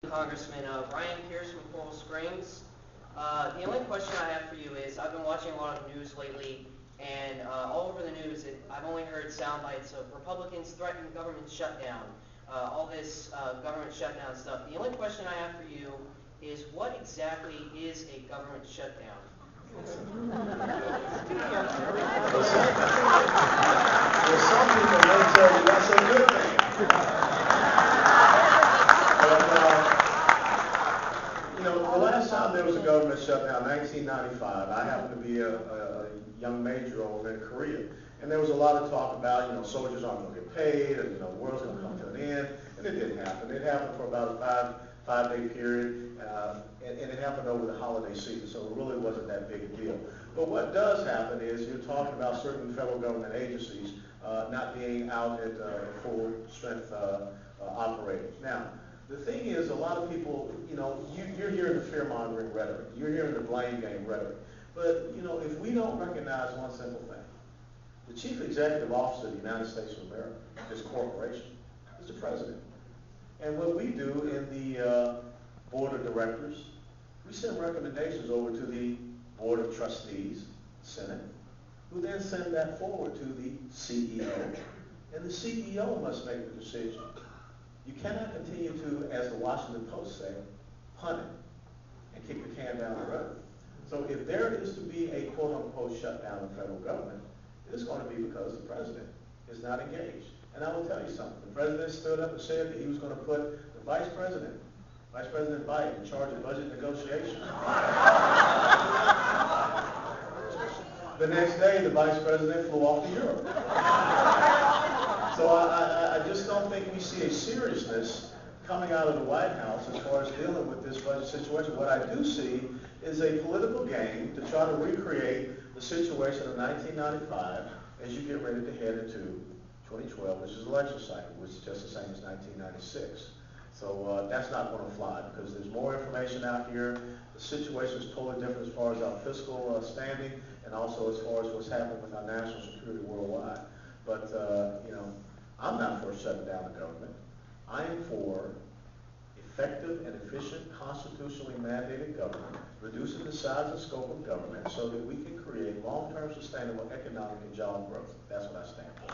Congressman. Brian Pierce from Coral Springs. The only question I have for you is, I've been watching a lot of news lately, and all over the news, I've only heard sound bites of Republicans threatening government shutdown, all this government shutdown stuff. The only question I have for you is, what exactly is a government shutdown? Well, some people may tell you that's a good thing. But, the last time there was a government shutdown, 1995, I happened to be a young major over in Korea. And there was a lot of talk about, soldiers aren't going to get paid, and, the world's going to come to an end. And it didn't happen. It happened for about a five-day period, and it happened over the holiday season, so it really wasn't that big a deal. But what does happen is you're talking about certain federal government agencies not being out at full strength operating. Now, the thing is, a lot of people, you're hearing the fear-mongering rhetoric. You're hearing the blame game rhetoric. But, if we don't recognize one simple thing, the chief executive officer of the United States of America, this corporation, is the president. And what we do in the board of directors, we send recommendations over to the board of trustees, Senate, who then send that forward to the CEO. And the CEO must make the decision. You cannot continue to, as the Washington Post said, punt it and kick the can down the road. So if there is to be a quote-unquote shutdown of federal government, it is going to be because the president is not engaged. And I will tell you something. The president stood up and said that he was going to put the Vice President Biden, in charge of budget negotiations. The next day, the Vice President flew off to Europe. So I just don't think we see a seriousness coming out of the White House as far as dealing with this budget situation. What I do see is a political game to try to recreate the situation of 1995 as you get ready to head into 2012, which is election cycle, which is just the same as 1996. So that's not going to fly because there's more information out here. The situation is totally different as far as our fiscal standing and also as far as what's happening with our national security worldwide. But, I'm not for shutting down the government. I am for effective and efficient constitutionally mandated government, reducing the size and scope of government so that we can create long-term sustainable economic and job growth. That's what I stand for.